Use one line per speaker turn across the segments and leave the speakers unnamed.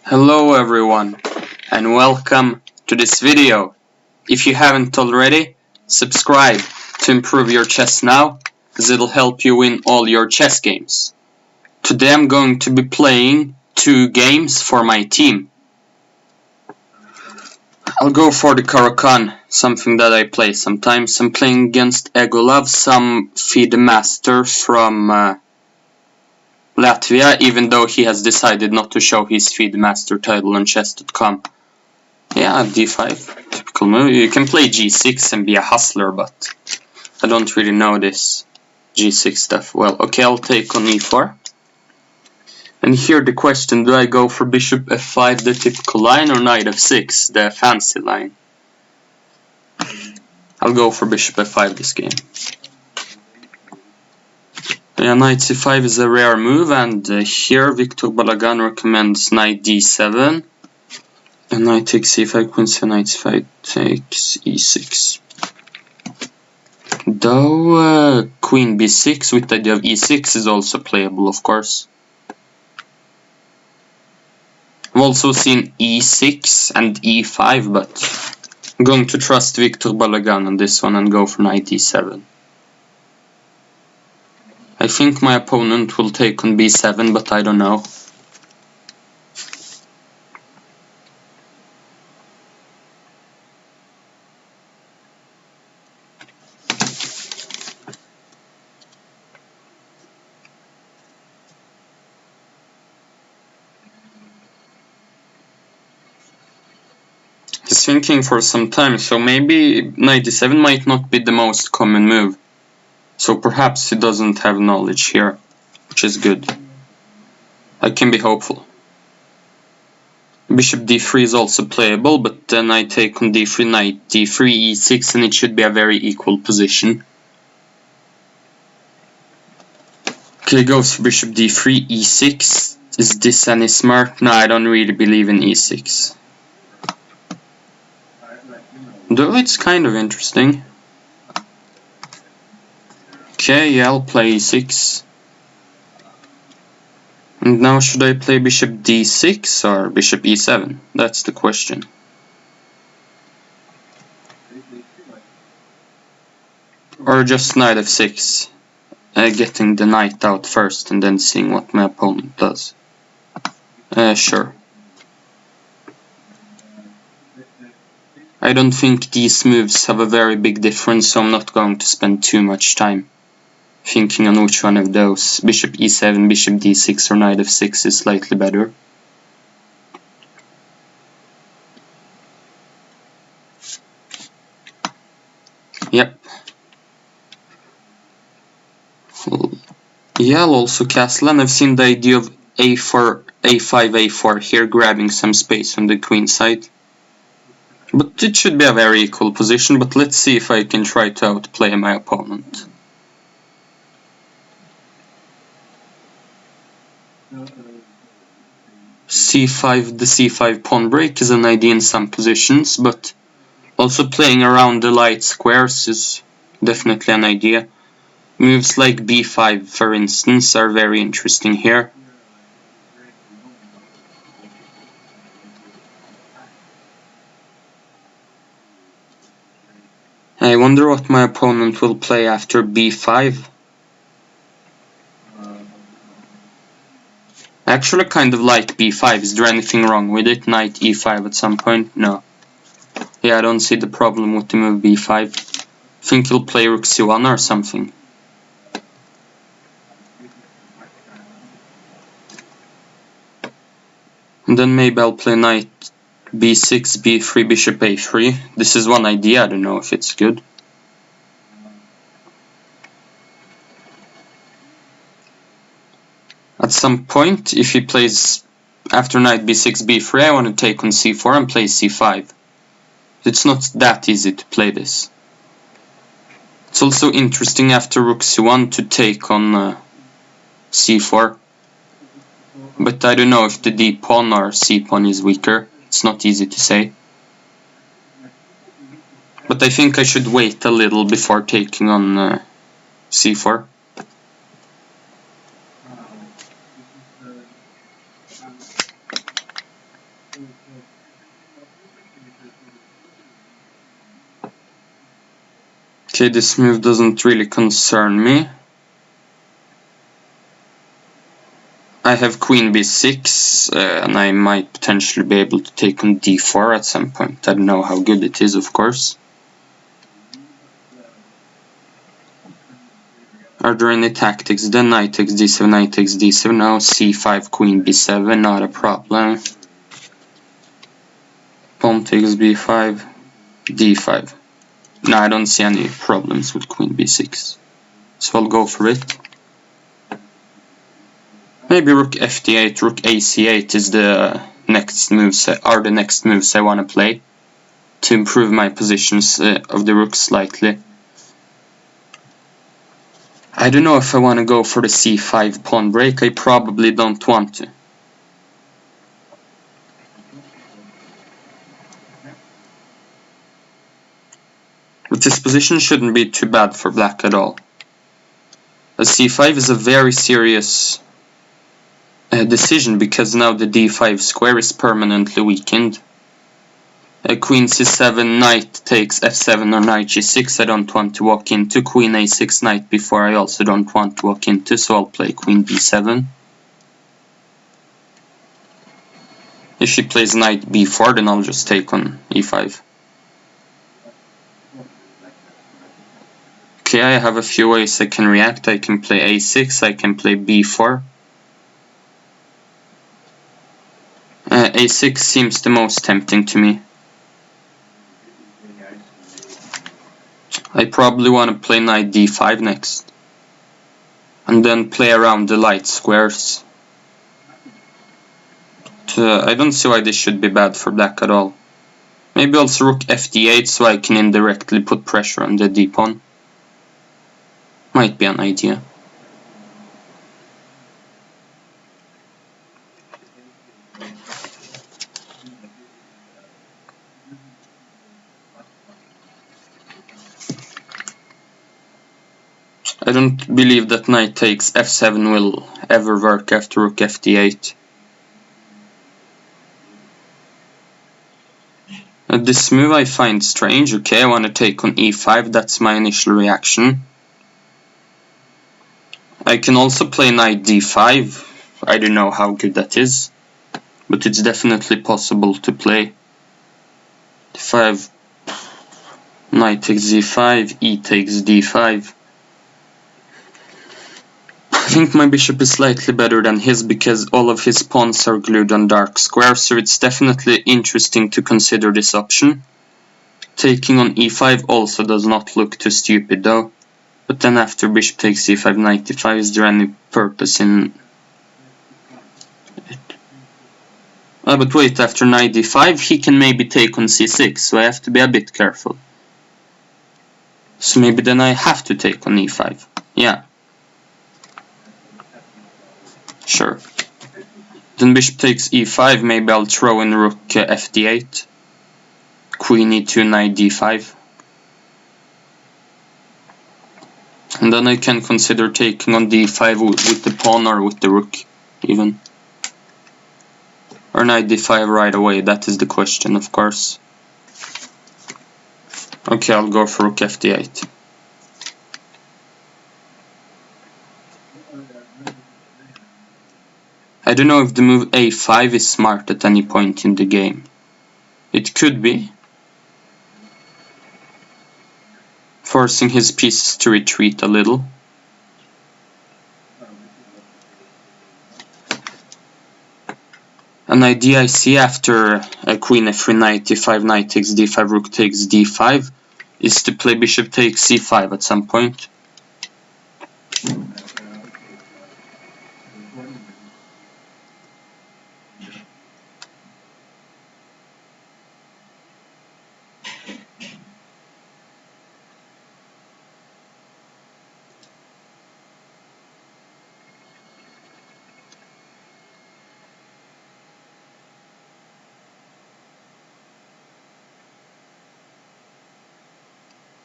Hello everyone and welcome to this video. If you haven't already, subscribe to improve your chess now, as it'll help you win all your chess games. Today I'm going to be playing 2 games for my team. I'll go for the Caro-Kann, something that I play sometimes. I'm playing against Egolov, some FIDE master from Latvia, even though he has decided not to show his FIDE master title on chess.com. Yeah, d5, typical move. You can play g6 and be a hustler, but I don't really know this g6 stuff well. Okay, I'll take on e4. And here the question, do I go for bishop f5, the typical line, or knight f6, the fancy line? I'll go for bishop f5 this game. Yeah, knight c5 is a rare move, and here Victor Balagan recommends knight d7. And knight takes c5, queen c5, knight c5 takes e6. Though queen b6 with the idea of e6 is also playable, of course. I've also seen e6 and e5, but I'm going to trust Victor Balagan on this one and go for knight e7. I think my opponent will take on b7, but I don't know. He's thinking for some time, so maybe knight d7 might not be the most common move. So perhaps he doesn't have knowledge here, which is good. I can be hopeful. Bishop d3 is also playable, but then I take on d3, knight d3, e6, and it should be a very equal position. Okay, goes for bishop d3, e6. Is this any smart? No, I don't really believe in e6. Though it's kind of interesting. Okay, yeah, I'll play e6. And now should I play bishop d6 or bishop e7? That's the question. Or just knight f6. Getting the knight out first and then seeing what my opponent does. Sure. I don't think these moves have a very big difference, so I'm not going to spend too much time thinking on which one of those. Bishop e7, bishop d6 or knight f6 is slightly better. Yep. Yeah, I'll also castle, and I've seen the idea of a4, a5, a4 here, grabbing some space on the queen side. But it should be a very equal position, but let's see if I can try to outplay my opponent. c5, the c5 pawn break is an idea in some positions, but also playing around the light squares is definitely an idea. Moves like b5, for instance, are very interesting here. I wonder what my opponent will play after b5. I actually kind of like b5. Is there anything wrong with it? Knight e5 at some point? No. Yeah, I don't see the problem with the move b5. I think he'll play rook c1 or something. And then maybe I'll play knight b6, b3, bishop a3. This is one idea, I don't know if it's good. At some point, if he plays after knight b6, b3, I want to take on c4 and play c5. It's not that easy to play this. It's also interesting after rook c1 to take on c4. But I don't know if the d pawn or c pawn is weaker. It's not easy to say. But I think I should wait a little before taking on c4. Okay, this move doesn't really concern me. I have queen b6, and I might potentially be able to take on d4 at some point. I don't know how good it is, of course. Are there any tactics? Then knight takes d7, knight takes d7, now c5, queen b7, not a problem. Pawn takes b5, d5. No, I don't see any problems with queen b6, so I'll go for it. Maybe rook fd8, rook ac8 is the next moves, are the next moves I want to play to improve my positions of the rook slightly. I don't know if I want to go for the c5 pawn break. I probably don't want to. But this position shouldn't be too bad for black at all. A c5 is a very serious decision because now the d5 square is permanently weakened. Queen c7, knight takes f7 or knight g6 I don't want to walk into. Queen a6, knight b4 I also don't want to walk into, so I'll play queen b7. If she plays knight b4, then I'll just take on e5. Okay, I have a few ways I can react. I can play a6, I can play b4. A6 seems the most tempting to me. I probably want to play knight d5 next. And then play around the light squares. I don't see why this should be bad for black at all. Maybe also rook fd8 so I can indirectly put pressure on the d-pawn. Might be an idea. I don't believe that knight takes f7 will ever work after rook fd8. This move I find strange. Okay, I want to take on e5, that's my initial reaction. I can also play knight d5. I don't know how good that is, but it's definitely possible to play. d5, knight takes d5, e takes d5. I think my bishop is slightly better than his because all of his pawns are glued on dark squares, so it's definitely interesting to consider this option. Taking on e5 also does not look too stupid though. But then after bishop takes c5, knight d5, is there any purpose in it? But wait, after knight d5 he can maybe take on c6, so I have to be a bit careful. So maybe then I have to take on e5. Yeah. Sure. Then bishop takes e5, maybe I'll throw in rook fd8. Queen e2, knight d5. And then I can consider taking on d5 with the pawn or with the rook, even. Or knight d5 right away, that is the question, of course. Okay, I'll go for rook fd8. I don't know if the move a5 is smart at any point in the game. It could be. Forcing his pieces to retreat a little. An idea I see after queen f3, knight d5, knight takes d5, rook takes d5 is to play bishop takes c5 at some point.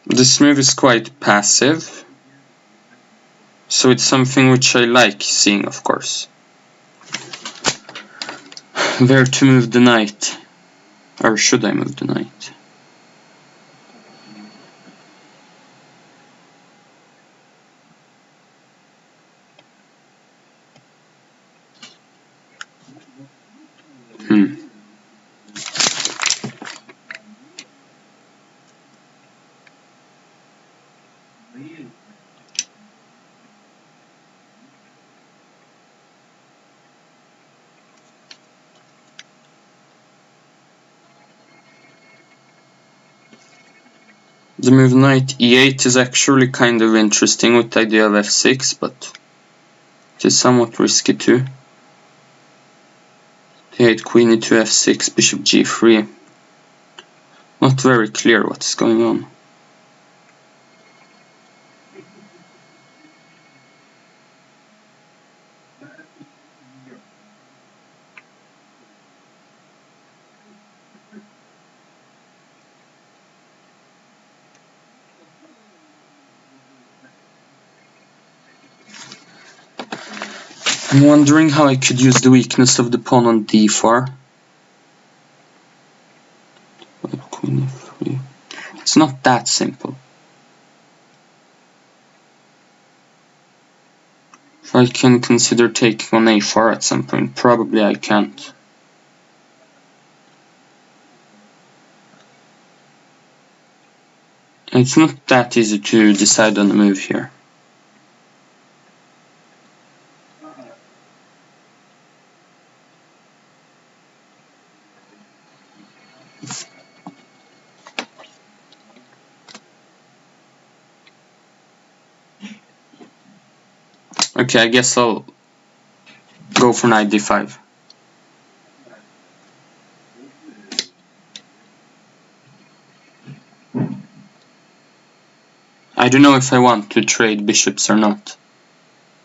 This move is quite passive, so it's something which I like seeing, of course. Where to move the knight? Or should I move the knight? The move knight e8 is actually kind of interesting with the idea of f6, but it is somewhat risky too. d8, queen e2, f6, bishop g3. Not very clear what is going on. I'm wondering how I could use the weakness of the pawn on d4. Queen e3. It's not that simple. If I can consider taking on a4 at some point, probably I can't. It's not that easy to decide on a move here. Okay, I guess I'll go for knight d5. I don't know if I want to trade bishops or not.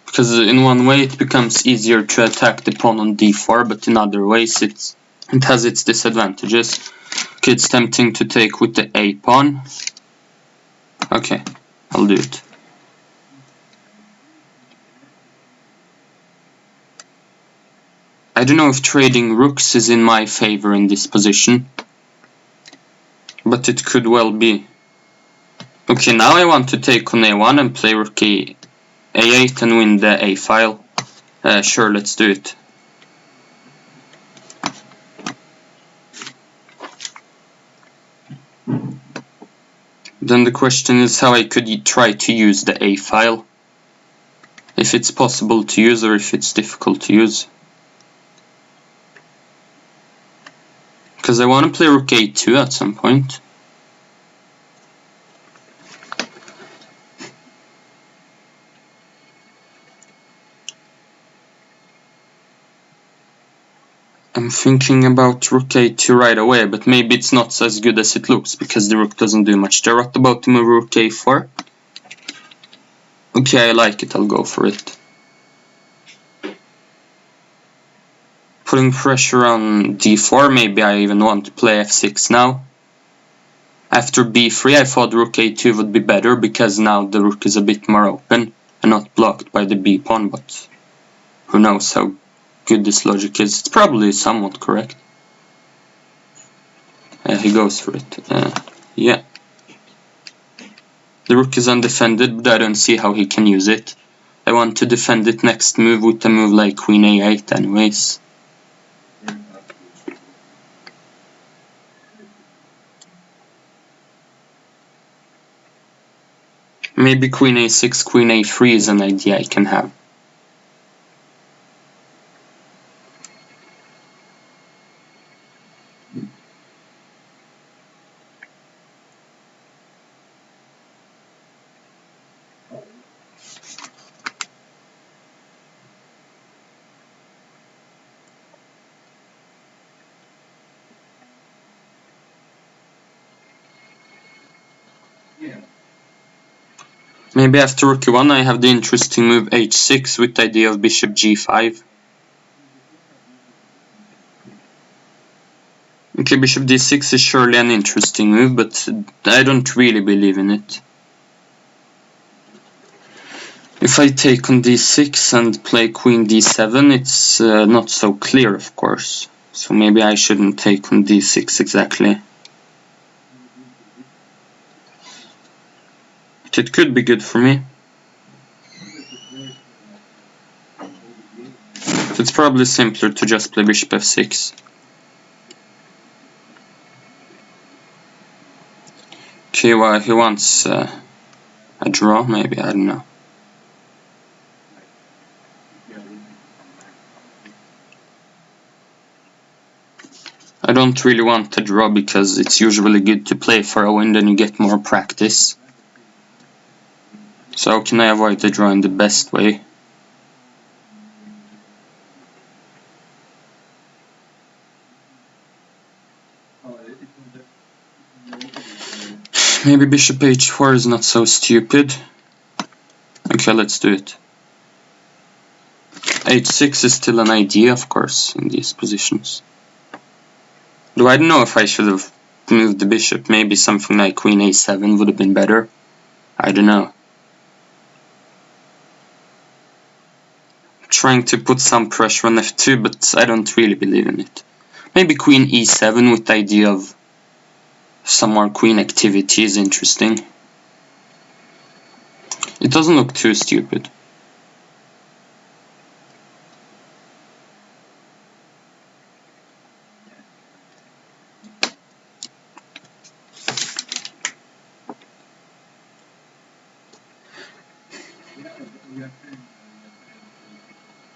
Because in one way it becomes easier to attack the pawn on d4, but in other ways it has its disadvantages. Okay, it's tempting to take with the a pawn. Okay, I'll do it. I don't know if trading rooks is in my favor in this position, but it could well be. Okay, now I want to take on a1 and play rook a8 and win the a file. Sure, let's do it. Then the question is how I could try to use the a file. If it's possible to use or if it's difficult to use. Because I want to play rook a2 at some point. I'm thinking about rook a2 right away, but maybe it's not as good as it looks, because the rook doesn't do much there. What about the move rook a4? Okay, I like it, I'll go for it. Putting pressure on d4, maybe I even want to play f6 now. After b3 I thought rook a2 would be better, because now the rook is a bit more open and not blocked by the b pawn, but who knows how good this logic is. It's probably somewhat correct. He goes for it. Yeah. The rook is undefended, but I don't see how he can use it. I want to defend it next move with a move like queen a8 anyways. Maybe queen a6, queen a3 is an idea I can have. Maybe after rook e1 I have the interesting move h6 with the idea of bishop g5. Okay, bishop d6 is surely an interesting move, but I don't really believe in it. If I take on d6 and play queen d7, it's not so clear, of course. So maybe I shouldn't take on d6 exactly. But it could be good for me. But it's probably simpler to just play bishop f6. Okay, well, he wants a draw, maybe, I don't know. I don't really want a draw because it's usually good to play for a win, then you get more practice. So how can I avoid the draw in the best way? Maybe bishop h4 is not so stupid. Okay, let's do it. h6 is still an idea, of course, in these positions. Though I don't know if I should have moved the bishop. Maybe something like queen a7 would have been better. I don't know. Trying to put some pressure on f2, but I don't really believe in it. Maybe queen e7 with the idea of some more queen activity is interesting. It doesn't look too stupid.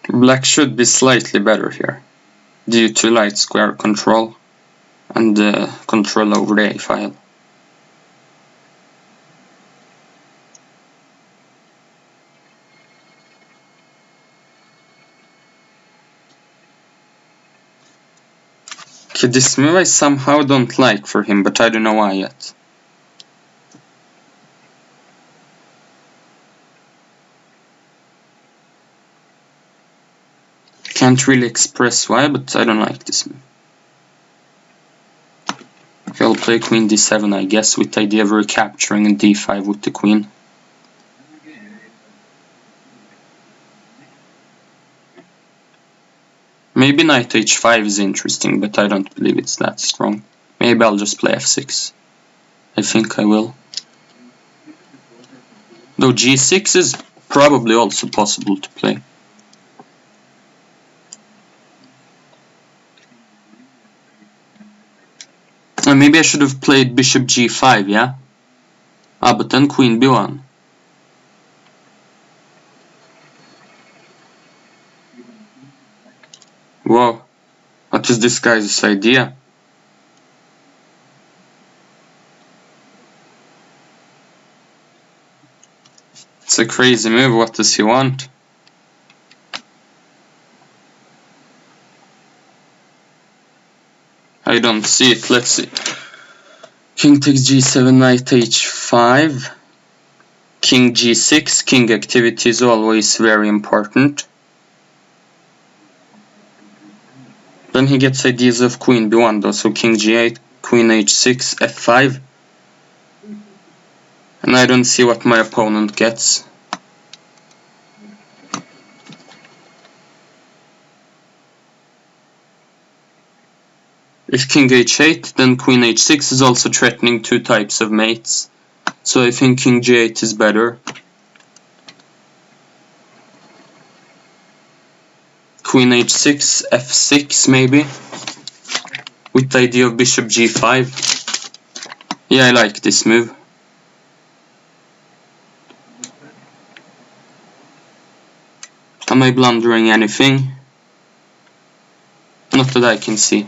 Black should be slightly better here, due to light square control and control over the a file. Okay, this move I somehow don't like for him, but I don't know why yet. Can't really express why, but I don't like this move. Okay, I'll play queen d7, I guess, with the idea of recapturing and d5 with the queen. Maybe knight h5 is interesting, but I don't believe it's that strong. Maybe I'll just play f6. I think I will. Though g6 is probably also possible to play. Maybe I should have played bishop g5, yeah? But then queen b1. Whoa, what is this guy's idea? It's a crazy move, what does he want? I don't see it, let's see. King takes g7, knight h5. King g6, king activity is always very important. Then he gets ideas of queen b1 though, so king g8, queen h6, f5. And I don't see what my opponent gets. If king h8, then queen h6 is also threatening two types of mates. So I think king g8 is better. Queen h6, f6 maybe. With the idea of bishop g5. Yeah, I like this move. Am I blundering anything? Not that I can see.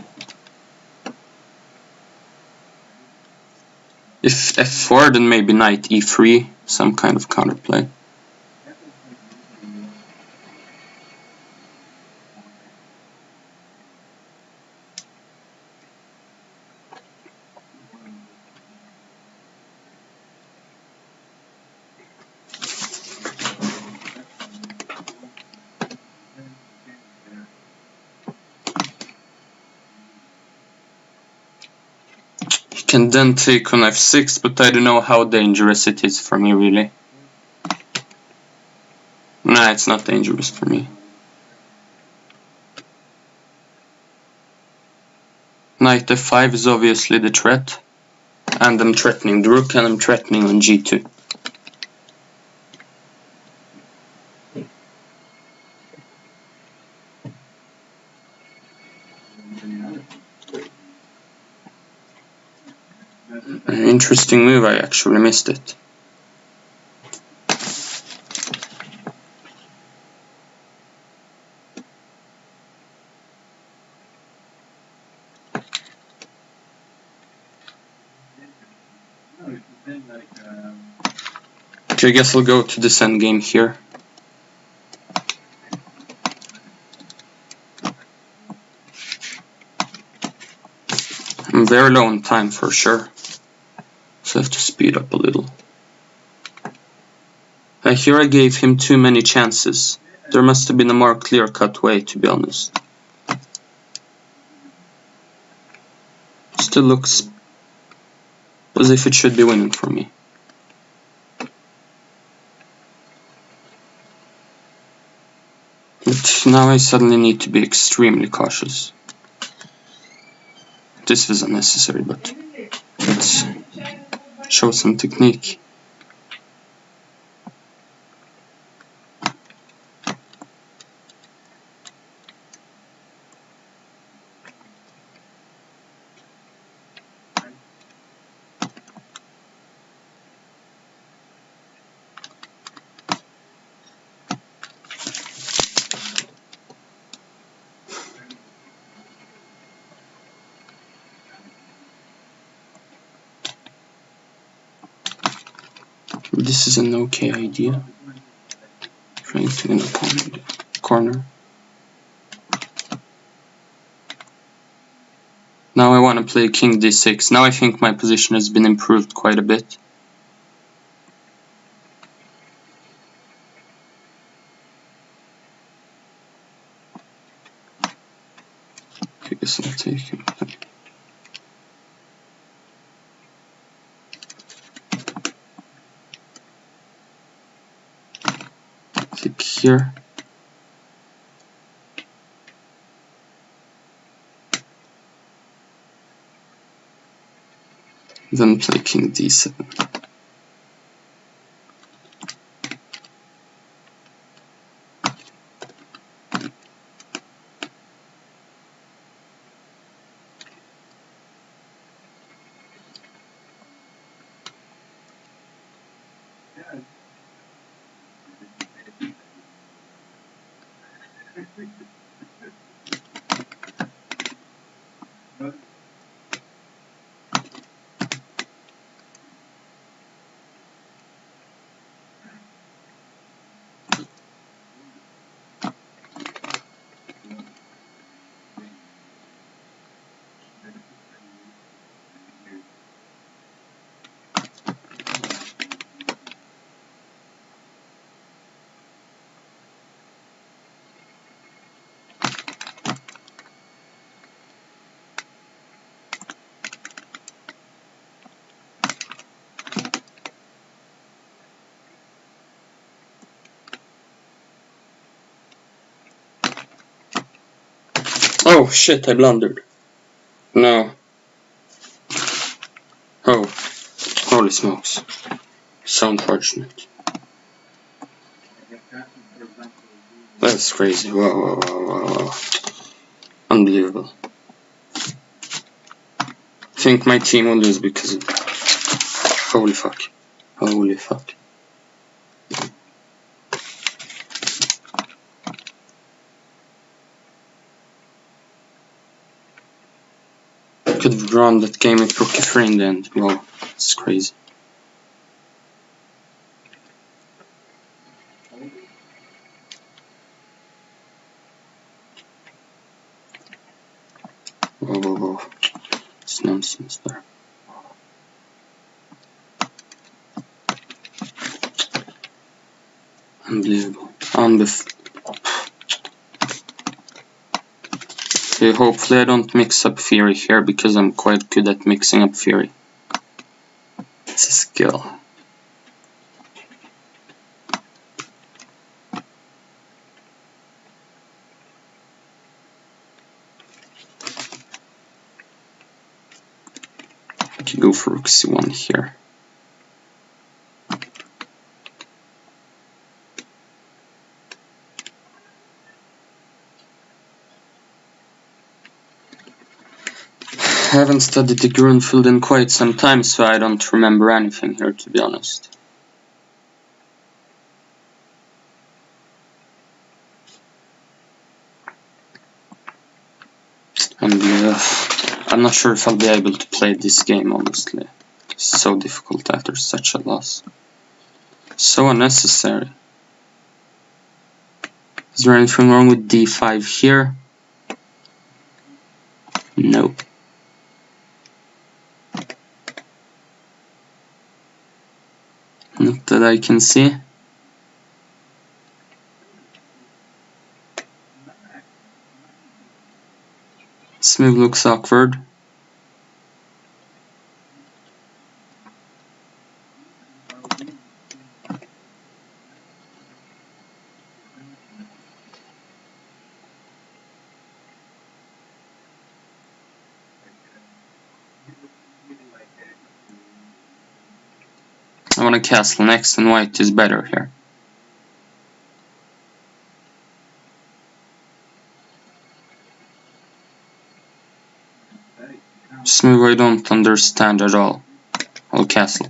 If f4, then maybe knight e3, some kind of counterplay. Can then take on f6, but I don't know how dangerous it is for me, really. Nah, it's not dangerous for me. Knight f5 is obviously the threat. And I'm threatening the rook and I'm threatening on g2. An interesting move, I actually missed it. Okay, I guess I'll go to this endgame here. I'm very low on time for sure, so I have to speed up a little. Here I gave him too many chances. There must have been a more clear-cut way, to be honest. Still looks as if it should be winning for me. But now I suddenly need to be extremely cautious. This was unnecessary, but let's show some technique. This is an okay idea. Trying to win a pawn in the corner. Now I want to play king d6. Now I think my position has been improved quite a bit. I guess I'll take him. Take here. Then play king d7. Oh shit, I blundered. No. Oh, holy smokes. So unfortunate. That's crazy. Whoa, whoa, whoa, whoa, whoa. Unbelievable. I think my team will lose because of that. Holy fuck. Holy fuck. Could have drawn that game with rook f3 in the end. Wow, it's crazy. Whoa, whoa, whoa. It's nonsense there. Unbelievable. Okay, hopefully I don't mix up theory here because I'm quite good at mixing up theory. It's a skill. could go for rook c1 here. I haven't studied the Grunfeld in quite some time, so I don't remember anything here, to be honest. And I'm not sure if I'll be able to play this game, honestly. It's so difficult after such a loss. So unnecessary. Is there anything wrong with d5 here? No. Not that I can see. This move looks awkward. I want a castle next, and white is better here. This move I don't understand at all. I'll castle.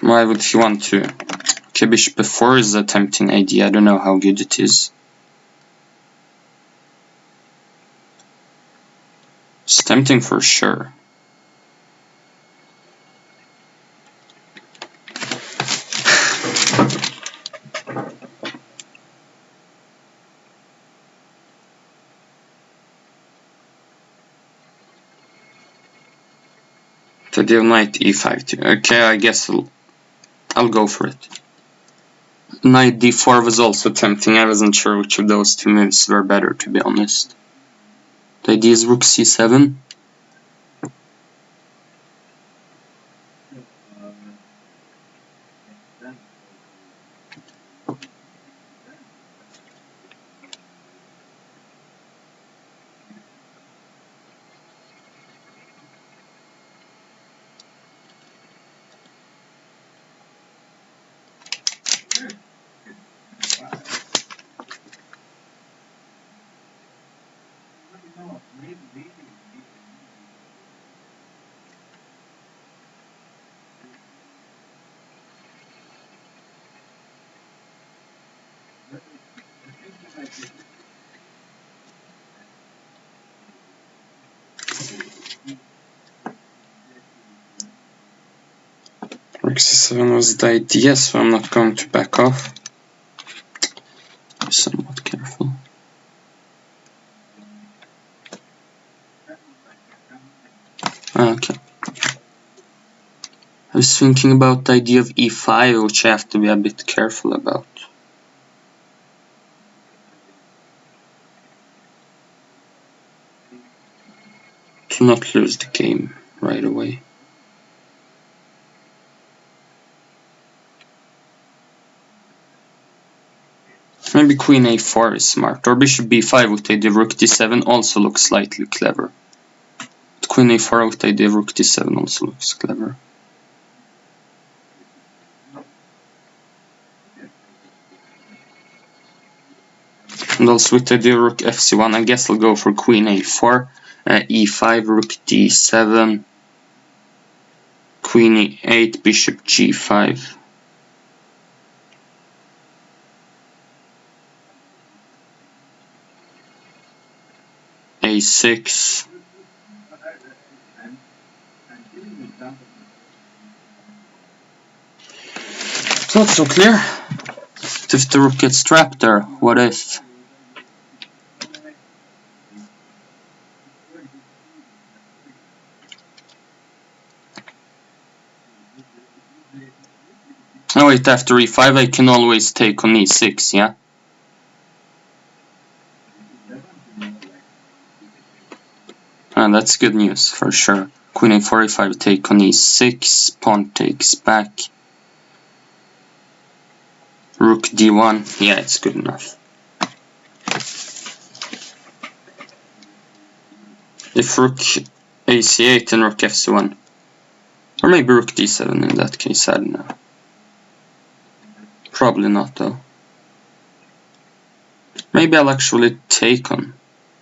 Why would he want to? Okay, bishop b4 is a tempting idea. I don't know how good it is. It's tempting for sure. The deal knight e5 too. Okay, I guess I'll go for it. Knight d4 was also tempting. I wasn't sure which of those two moves were better, to be honest. The idea is rook c7. Rook c7 was the idea, so I'm not going to back off. Be somewhat careful. Okay. I was thinking about the idea of e5, which I have to be a bit careful about. To not lose the game right away. Maybe queen a4 is smart, or bishop b5 with the idea of rook d7 also looks slightly clever. But queen a4 with the idea of rook d7 also looks clever. And also with the idea of rook fc1, I guess I'll go for queen a4, e5, rook d7, queen e8, bishop g5. a6. It's not so clear. What if the rook gets trapped there? What if? Oh wait, after e5 I can always take on e6, yeah? That's good news, for sure. Queen a4, e5 take on e6, pawn takes back. Rook d1, yeah, it's good enough. If rook ac8 then rook fc1. Or maybe rook d7 in that case, I don't know. Probably not though. Maybe I'll actually take on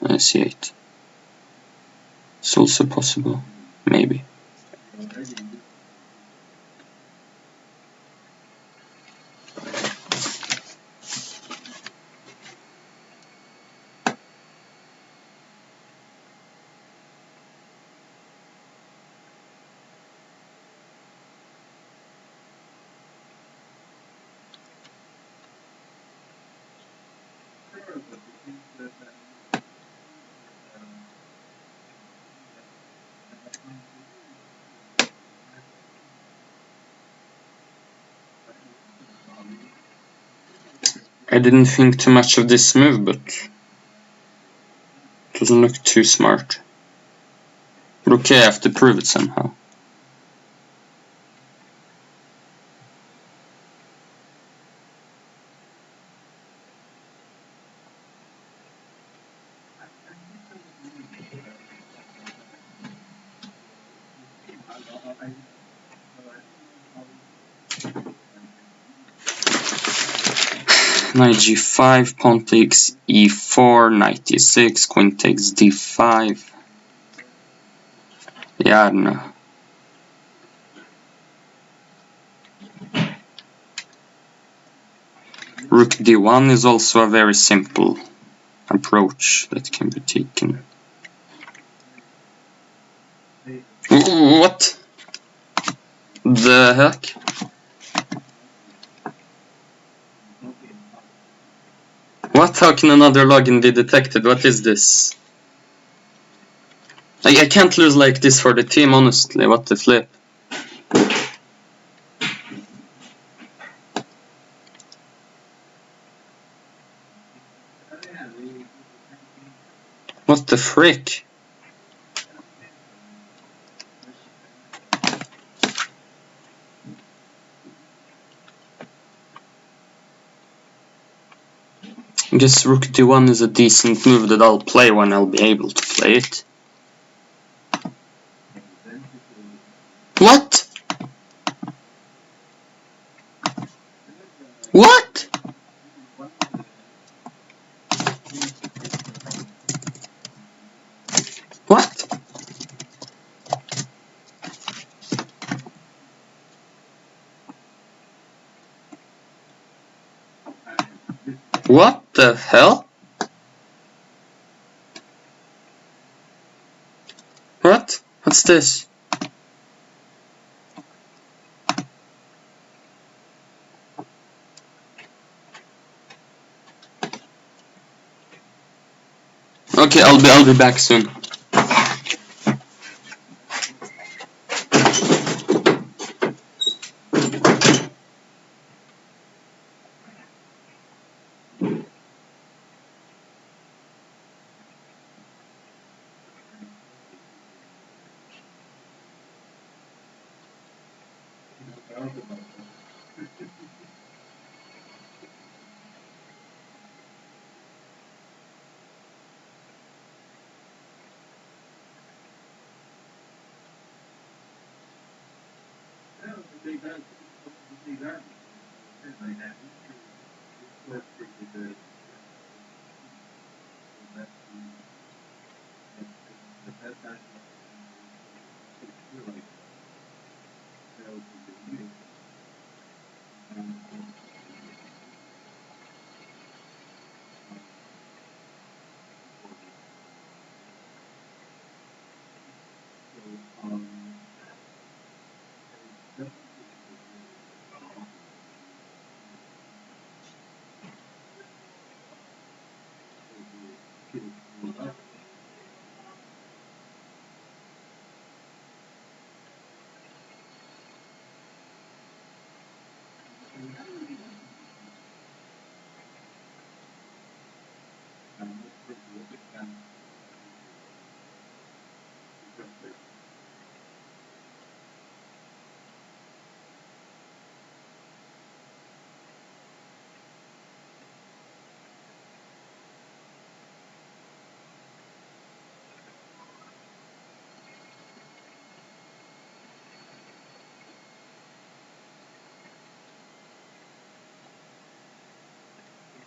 c8. It's also possible. Maybe. I didn't think too much of this move, but it doesn't look too smart. But okay, I have to prove it somehow. Knight g5, pawn takes e4, knight e6, queen takes d5. Yeah, I don't know. Rook d1 is also a very simple approach that can be taken. What the heck? What? How can another login be detected? What is this? I can't lose like this for the team, honestly. What the flip? What the frick? I guess rook d1 is a decent move that I'll play when I'll be able to play it. What? What? What? What the hell? What? What's this? Okay, I'll be back soon.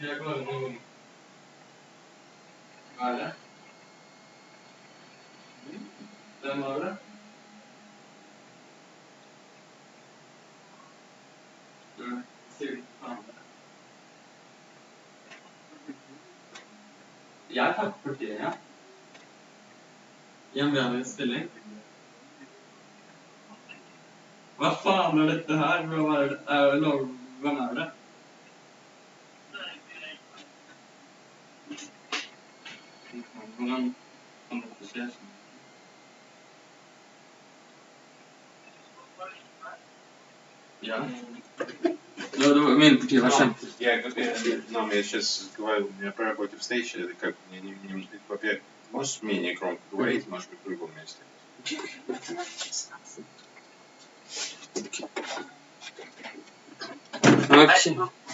Jeg tar partiet, ja. Hjemmegjørende stilling. Hva faen er dette her? Hvem er det? Hvordan kan dette skje? Ja. Min parti var kjempe.
Нам я сейчас говорю, у меня против встречи, это как мне не во-первых, можешь менее громко говорить, может быть, в другом месте.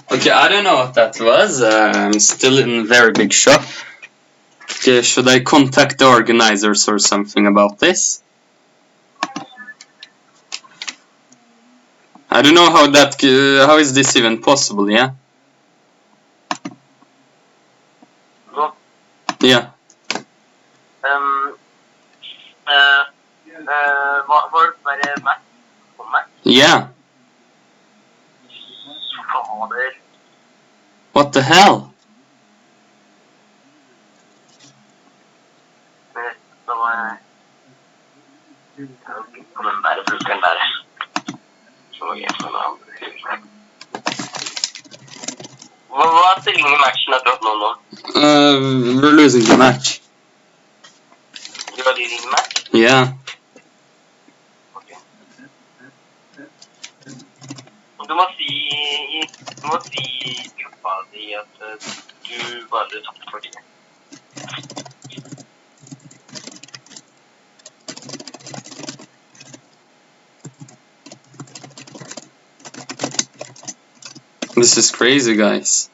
Okay, I don't know what that was. I'm still in very big shock. Okay, should I contact the organizers or something about this? I don't know how is this even possible, yeah? Yeah. Yeah. What the hell?
Hva er stillingen i matchen akkurat nå?
We're losing the match.
Du har losing the match?
Yeah.
Okay. Du må si i gruppa di at du bare tapte for tiden.
This is crazy, guys.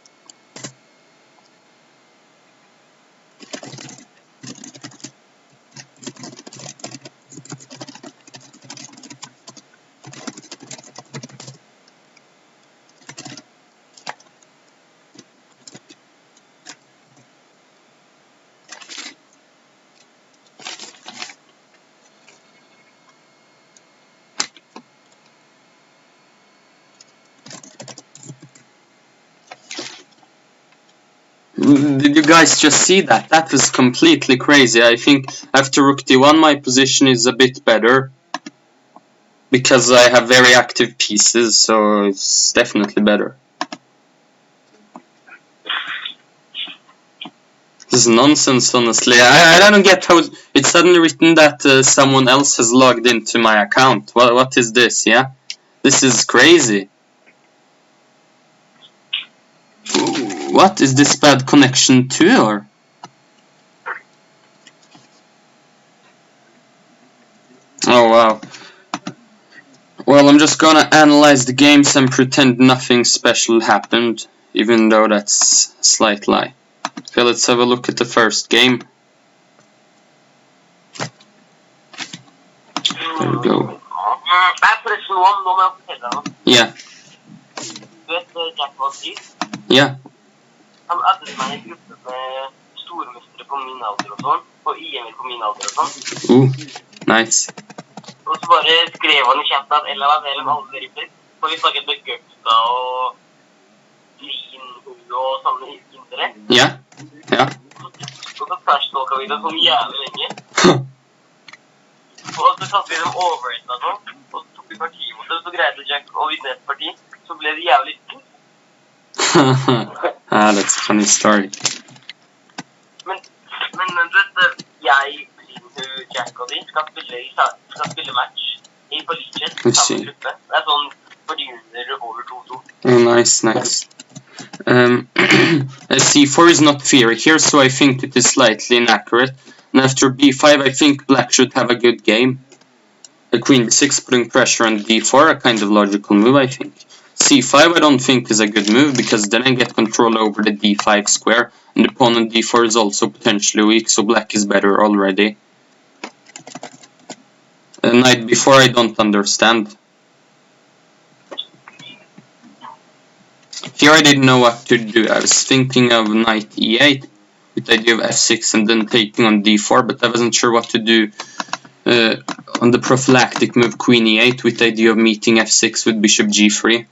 Did you guys just see that? That was completely crazy. I think after rook d1 my position is a bit better. Because I have very active pieces, so it's definitely better. This is nonsense, honestly. I don't get how it's suddenly written that someone else has logged into my account. What is this, yeah? This is crazy. What is this bad connection to, or? Oh wow. Well, I'm just gonna analyze the games and pretend nothing special happened, even though that's a slight lie. Okay, let's have a look at the first game. There we go. Yeah. Yeah.
Han hadde meg i en gruppe med stormestere på min alder og sånn, og IM-er på min alder og sånn.
Nice.
Og så bare skrev han i chatten at Ella var del av alle ripper, for vi snakket med Gøkta og Lin og sånne indre.
Ja, ja.
Og så flashtalka vi det sånn jævlig lenge. Og så satt vi dem overrated og sånn, og så tok vi parti mot det, så greide Jack og vinne et parti, så ble det jævlig stort.
That's a funny story.
Men du vet, jeg, Lin, Jack og de skal spille match i på Legion, samme gruppe. Det er sånn for de under over 2-2.
Oh, nice, nice. C4 is not fair here, so I think it is slightly inaccurate. And after b5, I think black should have a good game. A queen b6 putting pressure on d4, a kind of logical move, I think. c5 I don't think is a good move, because then I get control over the d5 square, and the pawn on d4 is also potentially weak, so black is better already. Knight b4 I don't understand. Here I didn't know what to do. I was thinking of knight e8 with the idea of f6 and then taking on d4, but I wasn't sure what to do on the prophylactic move queen e8 with the idea of meeting f6 with bishop g3.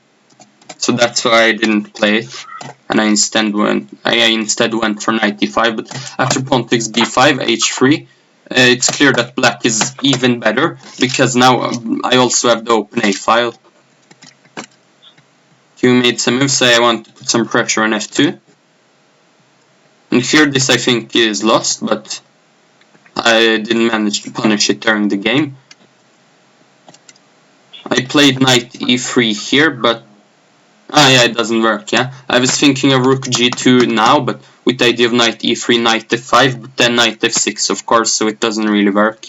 So that's why I didn't play it, and I instead went for knight d5. But after pawn takes b5, h3, it's clear that black is even better, because now I also have the open a file. He made some moves, so I want to put some pressure on f2. And here this I think is lost, but I didn't manage to punish it during the game. I played knight e3 here, but yeah, it doesn't work, yeah. I was thinking of rook g2 now, but with the idea of knight e3, knight f5, but then knight f6, of course, so it doesn't really work.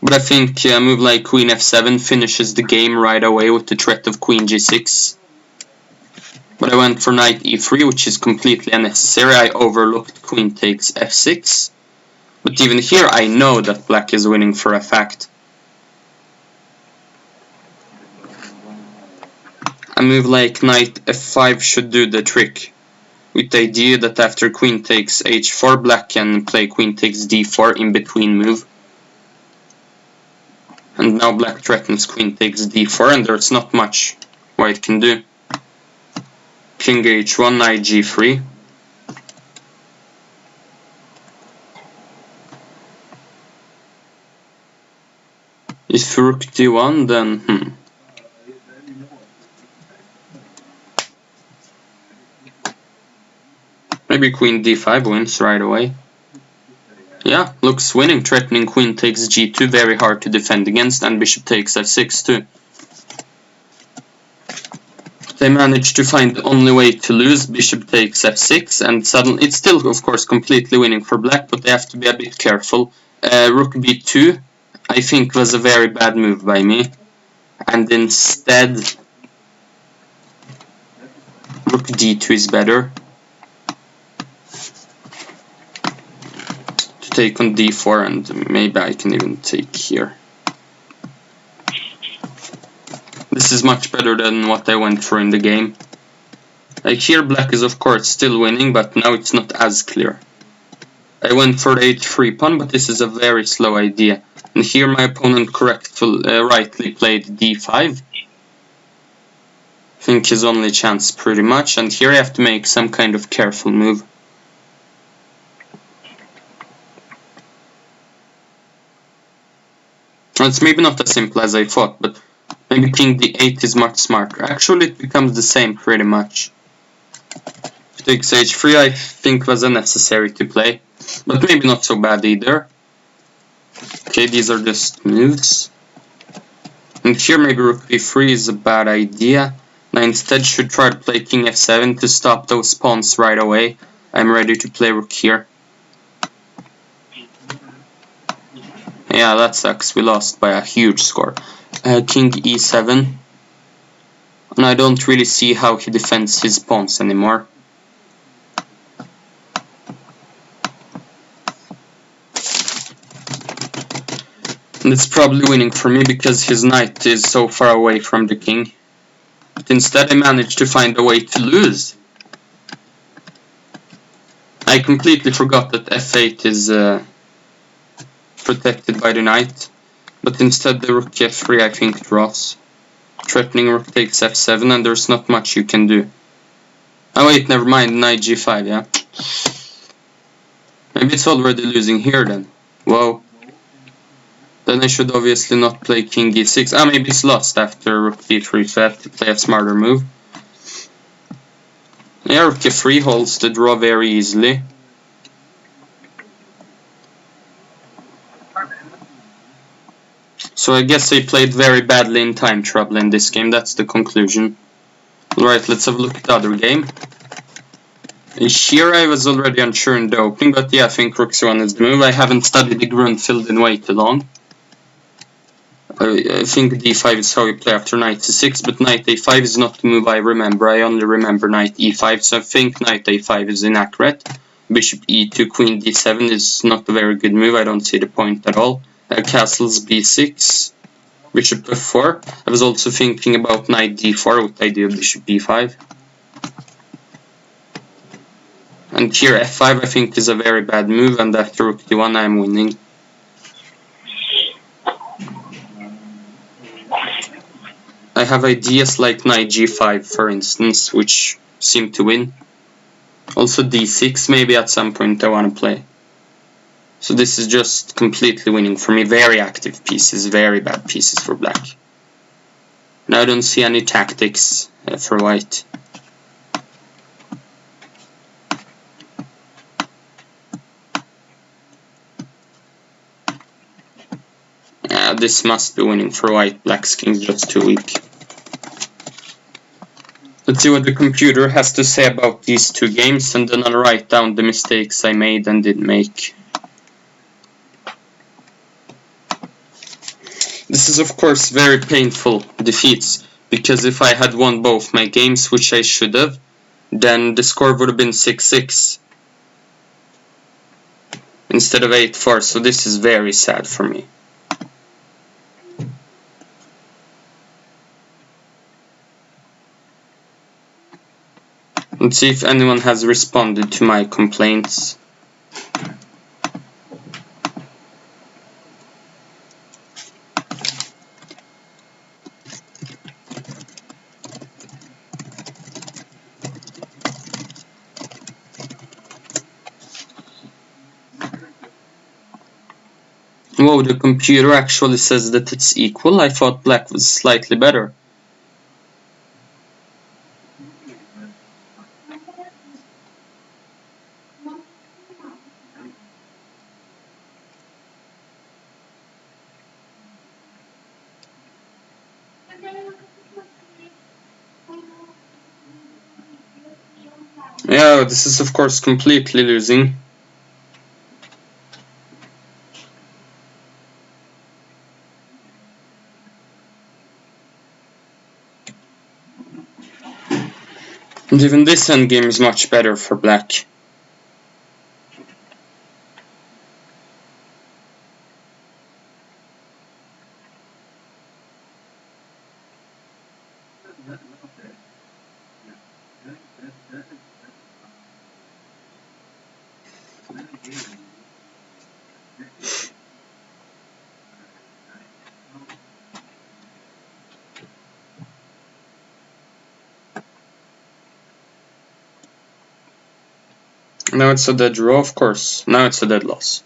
But I think a move like queen f7 finishes the game right away with the threat of queen g6. But I went for knight e3, which is completely unnecessary. I overlooked queen takes f6. But even here I know that black is winning for a fact. A move like knight f5 should do the trick, with the idea that after queen takes h4, black can play queen takes d4 in between move. And now black threatens queen takes d4, and there's not much white can do. King h1, knight g3. If rook d1, then maybe queen d5 wins right away. Yeah, looks winning, threatening queen takes g2, very hard to defend against, and bishop takes f6 too. They managed to find the only way to lose, bishop takes f6, and suddenly it's still of course completely winning for black, but they have to be a bit careful. Rook b2 I think was a very bad move by me, and instead rook d2 is better. Take on d4, and maybe I can even take here. This is much better than what I went for in the game. Like here black is of course still winning, but now it's not as clear. I went for the h3 pawn, but this is a very slow idea. And here my opponent rightly played d5. I think his only chance pretty much, and here I have to make some kind of careful move. It's maybe not as simple as I thought, but maybe king d8 is much smarter. Actually, it becomes the same pretty much. Takes h3 I think was unnecessary to play, but maybe not so bad either. Okay, these are just moves. And here maybe rook b3 is a bad idea. I instead should try to play king f7 to stop those pawns right away. I'm ready to play rook here. Yeah, that sucks. We lost by a huge score. King e7. And I don't really see how he defends his pawns anymore. And it's probably winning for me because his knight is so far away from the king. But instead I managed to find a way to lose. I completely forgot that f8 is protected by the knight, but instead the rook f3 I think draws. Threatening rook takes f7, and there's not much you can do. Oh wait, never mind, knight g5, yeah. Maybe it's already losing here then. Whoa. Then I should obviously not play king e6. Ah, maybe it's lost after rook d3, so I have to play a smarter move. Yeah, rook f3 holds the draw very easily. So I guess I played very badly in time trouble in this game, that's the conclusion. Alright, let's have a look at the other game. Here I was already unsure in the opening, but yeah, I think rook c1 is the move. I haven't studied the Grunfeld in way too long. I think d5 is how you play after knight c6, but knight a5 is not the move I remember. I only remember knight e5, so I think knight a5 is inaccurate. Bishop e2, queen d7 is not a very good move, I don't see the point at all. Castles b6. bishop f4. I was also thinking about knight d4 with the idea of bishop b5. And here f5 I think is a very bad move, and after rook d1 I am winning. I have ideas like knight g5 for instance, which seem to win. Also d6 maybe at some point I want to play. So this is just completely winning for me. Very active pieces, very bad pieces for black. Now I don't see any tactics for white. This must be winning for white. Black's king is just too weak. Let's see what the computer has to say about these two games, and then I'll write down the mistakes I made and didn't make. This is of course very painful defeats, because if I had won both my games, which I should have, then the score would have been 6-6 instead of 8-4, so this is very sad for me. Let's see if anyone has responded to my complaints. Whoa, the computer actually says that it's equal. I thought black was slightly better. Yeah, this is of course completely losing. And even this endgame is much better for black. Now it's a dead draw, of course. Now it's a dead loss.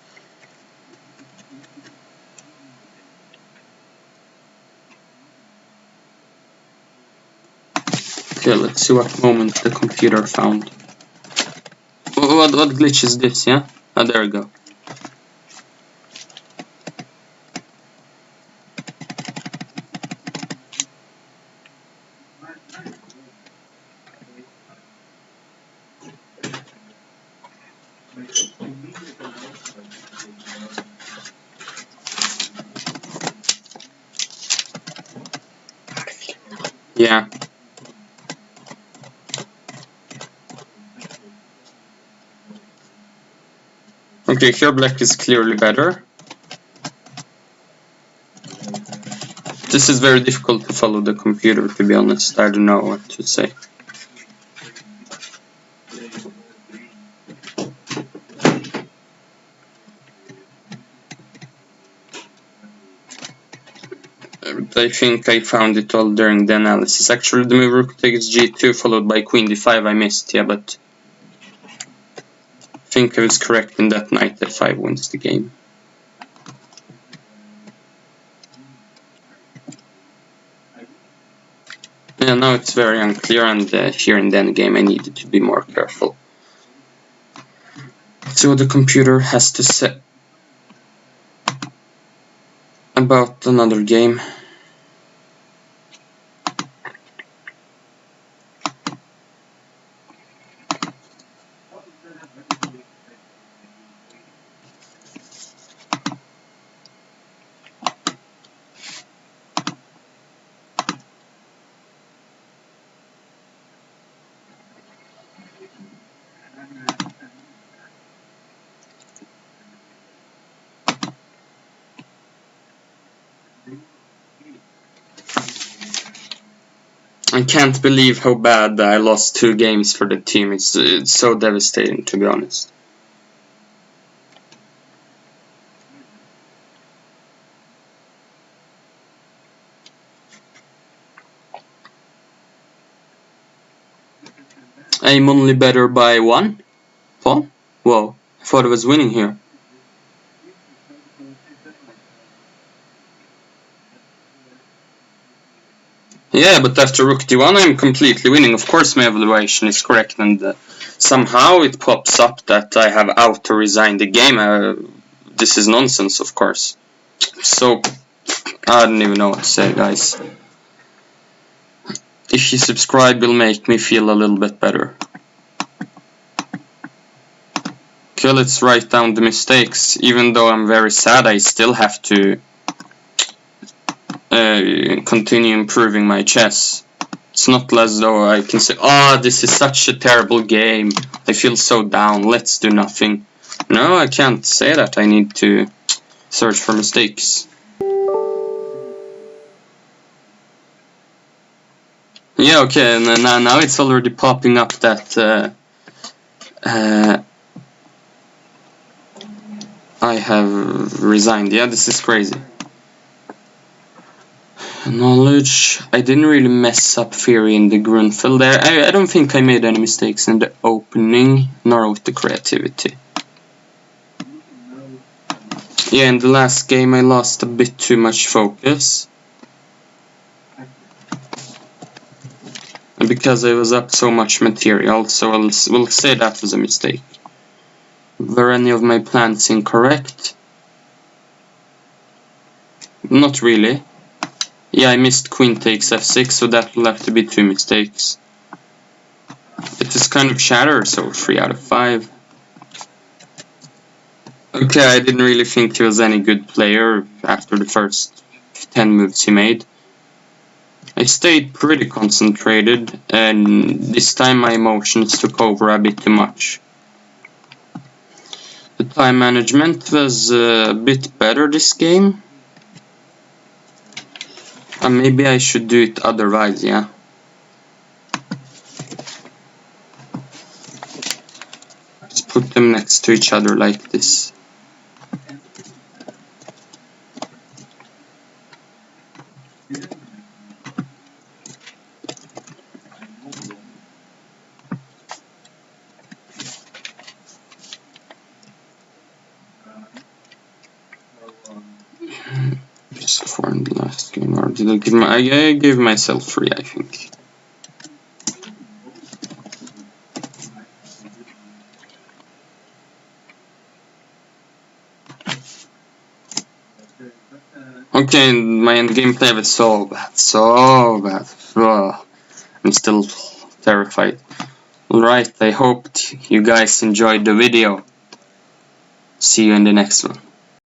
Okay, let's see what moment the computer found. What glitch is this, yeah? Oh, there we go. Yeah. Okay, here black is clearly better. This is very difficult to follow the computer, to be honest. I don't know what to say. I think I found it all during the analysis. Actually, the move rook takes g2 followed by queen d5 I missed, yeah, but I think I was correct in that knight f5 wins the game. Yeah, now it's very unclear, and here in the endgame I needed to be more careful. Let's see what the computer has to say about another game. I can't believe how bad I lost 2 games for the team. It's so devastating, to be honest. I'm only better by 1? Paul? Whoa, I thought I was winning here. Yeah, but after rook d1 I'm completely winning. Of course my evaluation is correct, and somehow it pops up that I have auto-resigned the game. This is nonsense, of course. So, I don't even know what to say, guys. If you subscribe, it'll make me feel a little bit better. Okay, let's write down the mistakes. Even though I'm very sad, I still have to continue improving my chess. It's not as though I can say, oh, this is such a terrible game. I feel so down, let's do nothing. No, I can't say that. I need to search for mistakes. Yeah, okay, and now it's already popping up that I have resigned. Yeah, this is crazy. Knowledge. I didn't really mess up theory in the Grunfeld there. I don't think I made any mistakes in the opening, nor with the creativity. Yeah, in the last game I lost a bit too much focus. And because I was up so much material, so we'll say that was a mistake. Were any of my plans incorrect? Not really. Yeah, I missed queen takes f6, so that will have to be 2 mistakes. It is kind of shatter, so 3 out of 5. Okay, I didn't really think he was any good player after the first 10 moves he made. I stayed pretty concentrated, and this time my emotions took over a bit too much. The time management was a bit better this game. Maybe I should do it otherwise, yeah. Let's put them next to each other like this. Just 4 in the last game, or did I give I gave myself 3, I think. Okay, my endgame play was so bad, so bad. Ugh. I'm still terrified. Alright, I hope you guys enjoyed the video. See you in the next one.